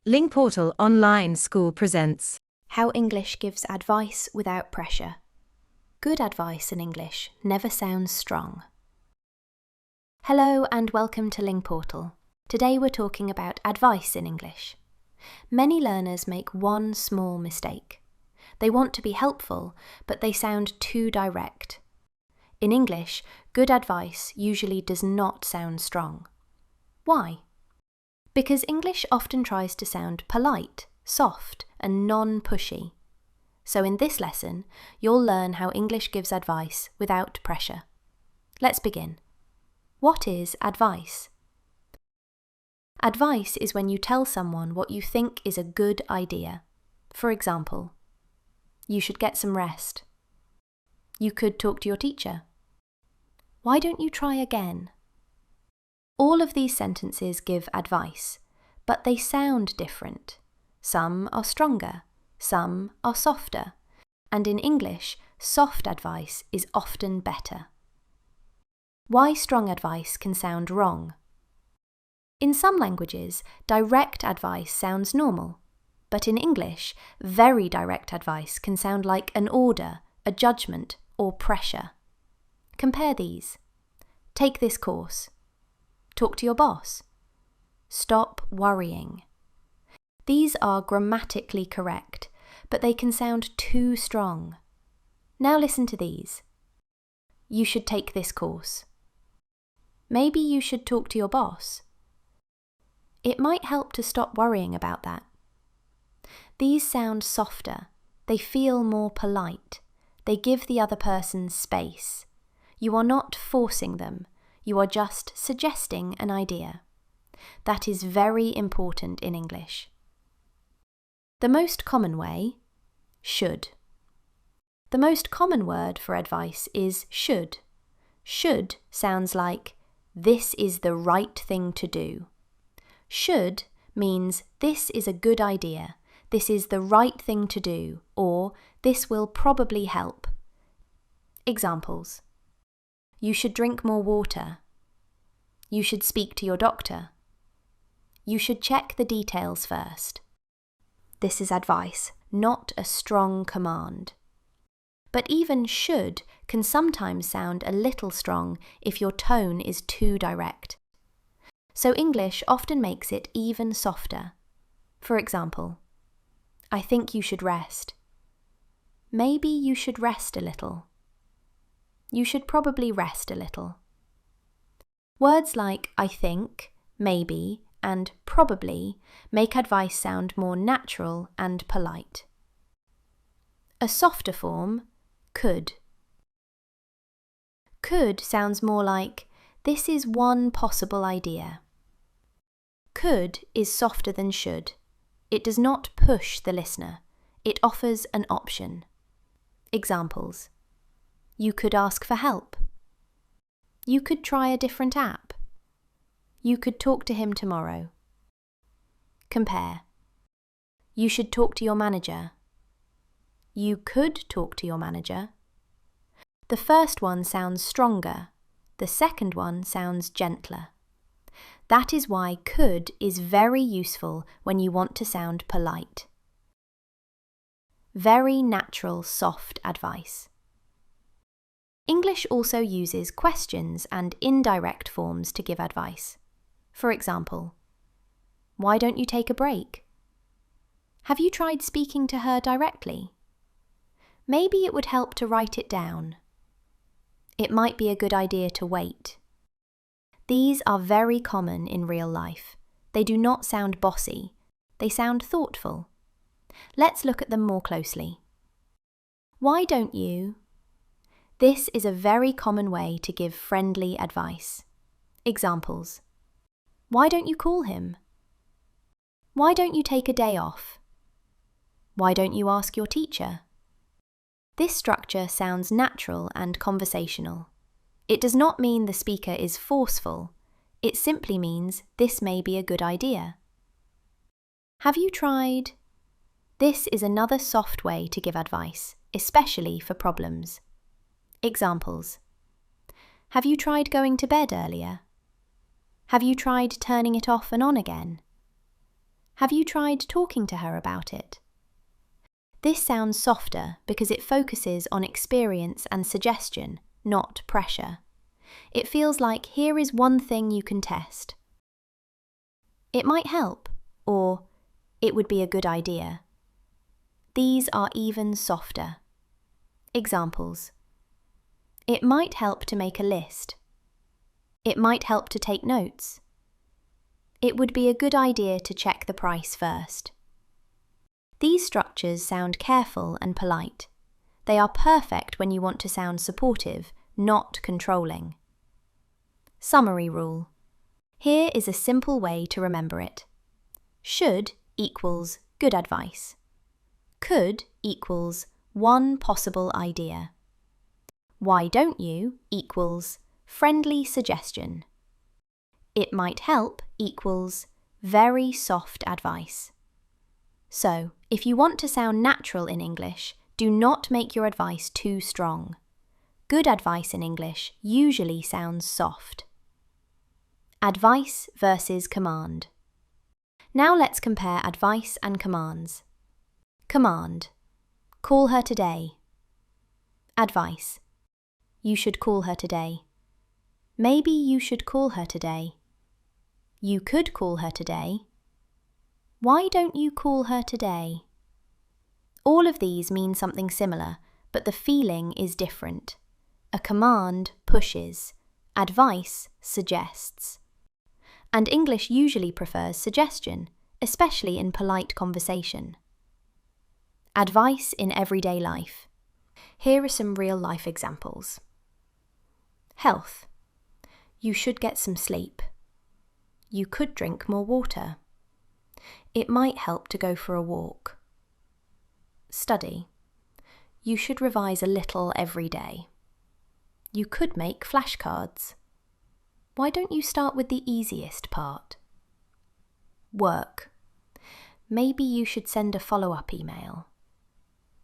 Lingportal Online School presents How English Gives Advice Without Pressure. Good advice in English never sounds strong. Hello and welcome to Lingportal. Today we're talking about advice in English. Many learners make one small mistake. They want to be helpful, but they sound too direct. In English, good advice usually does not sound strong. Why? Because English often tries to sound polite, soft, and non-pushy. So in this lesson, you'll learn how English gives advice without pressure. Let's begin. What is advice? Advice is when you tell someone what you think is a good idea. For example, you should get some rest. You could talk to your teacher. Why don't you try again? All of these sentences give advice, but they sound different. Some are stronger, some are softer, and in English, soft advice is often better. Why strong advice can sound wrong? In some languages, direct advice sounds normal, but in English, very direct advice can sound like an order, a judgment, or pressure. Compare these. Take this course. Talk to your boss. Stop worrying. These are grammatically correct, but they can sound too strong. Now listen to these. You should take this course. Maybe you should talk to your boss. It might help to stop worrying about that. These sound softer. They feel more polite. They give the other person space. You are not forcing them. You are just suggesting an idea. That is very important in English. The most common way, should. The most common word for advice is should. Should sounds like, this is the right thing to do. Should means this is a good idea, this is the right thing to do, or this will probably help. Examples. You should drink more water. You should speak to your doctor. You should check the details first. This is advice, not a strong command. But even should can sometimes sound a little strong if your tone is too direct. So English often makes it even softer. For example, I think you should rest. Maybe you should rest a little. You should probably rest a little. Words like I think, maybe, and probably make advice sound more natural and polite. A softer form, could. Could sounds more like, this is one possible idea. Could is softer than should. It does not push the listener. It offers an option. Examples. You could ask for help. You could try a different app. You could talk to him tomorrow. Compare. You should talk to your manager. You could talk to your manager. The first one sounds stronger. The second one sounds gentler. That is why could is very useful when you want to sound polite. Very natural, soft advice. English also uses questions and indirect forms to give advice. For example, why don't you take a break? Have you tried speaking to her directly? Maybe it would help to write it down. It might be a good idea to wait. These are very common in real life. They do not sound bossy. They sound thoughtful. Let's look at them more closely. Why don't you? This is a very common way to give friendly advice. Examples. Why don't you call him? Why don't you take a day off? Why don't you ask your teacher? This structure sounds natural and conversational. It does not mean the speaker is forceful. It simply means this may be a good idea. Have you tried? This is another soft way to give advice, especially for problems. Examples. Have you tried going to bed earlier? Have you tried turning it off and on again? Have you tried talking to her about it? This sounds softer because it focuses on experience and suggestion, not pressure. It feels like here is one thing you can test. It might help, or it would be a good idea. These are even softer. Examples. It might help to make a list. It might help to take notes. It would be a good idea to check the price first. These structures sound careful and polite. They are perfect when you want to sound supportive, not controlling. Summary rule. Here is a simple way to remember it. Should equals good advice. Could equals one possible idea. Why don't you equals friendly suggestion. It might help equals very soft advice. So, if you want to sound natural in English, do not make your advice too strong. Good advice in English usually sounds soft. Advice versus command. Now let's compare advice and commands. Command. Call her today. Advice. You should call her today. Maybe you should call her today. You could call her today. Why don't you call her today? All of these mean something similar, but the feeling is different. A command pushes, advice suggests. And English usually prefers suggestion, especially in polite conversation. Advice in everyday life. Here are some real-life examples. Health. You should get some sleep. You could drink more water. It might help to go for a walk. Study. You should revise a little every day. You could make flashcards. Why don't you start with the easiest part? Work. Maybe you should send a follow-up email.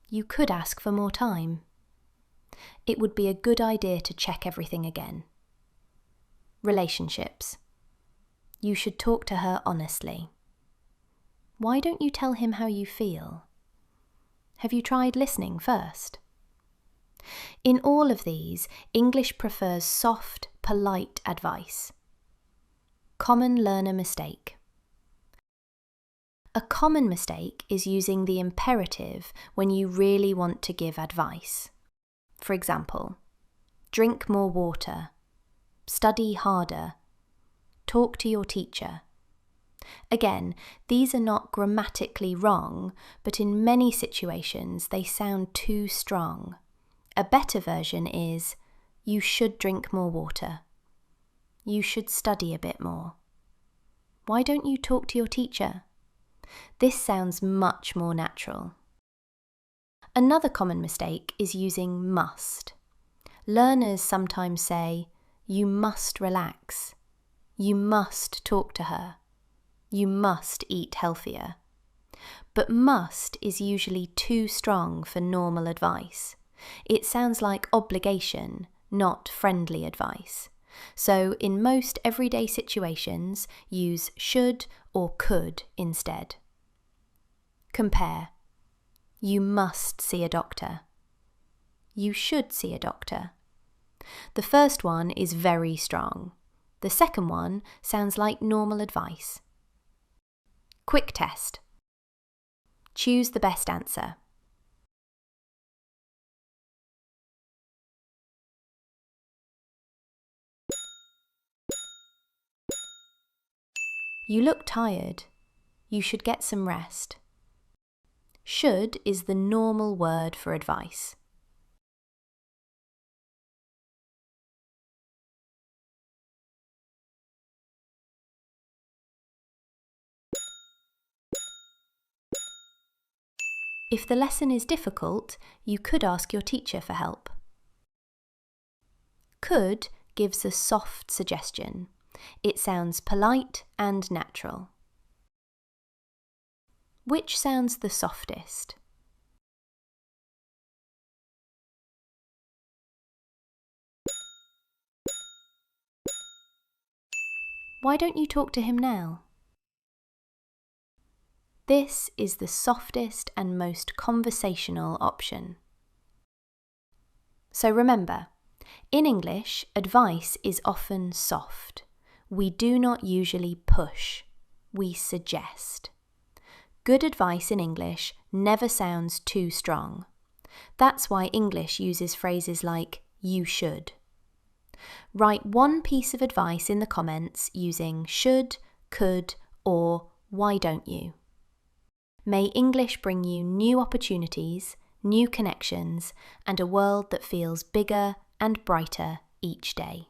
You could ask for more time. It would be a good idea to check everything again. Relationships. You should talk to her honestly. Why don't you tell him how you feel? Have you tried listening first? In all of these, English prefers soft, polite advice. Common learner mistake. A common mistake is using the imperative when you really want to give advice. For example, drink more water, study harder, talk to your teacher. Again, these are not grammatically wrong, but in many situations they sound too strong. A better version is, you should drink more water. You should study a bit more. Why don't you talk to your teacher? This sounds much more natural. Another common mistake is using must. Learners sometimes say, you must relax. You must talk to her. You must eat healthier. But must is usually too strong for normal advice. It sounds like obligation, not friendly advice. So in most everyday situations, use should or could instead. Compare. You must see a doctor. You should see a doctor. The first one is very strong. The second one sounds like normal advice. Quick test. Choose the best answer. You look tired. You should get some rest. Should is the normal word for advice. If the lesson is difficult, you could ask your teacher for help. Could gives a soft suggestion. It sounds polite and natural. Which sounds the softest? Why don't you talk to him now? This is the softest and most conversational option. So remember, in English, advice is often soft. We do not usually push, we suggest. Good advice in English never sounds too strong. That's why English uses phrases like you should. Write one piece of advice in the comments using should, could, or why don't you? May English bring you new opportunities, new connections, and a world that feels bigger and brighter each day.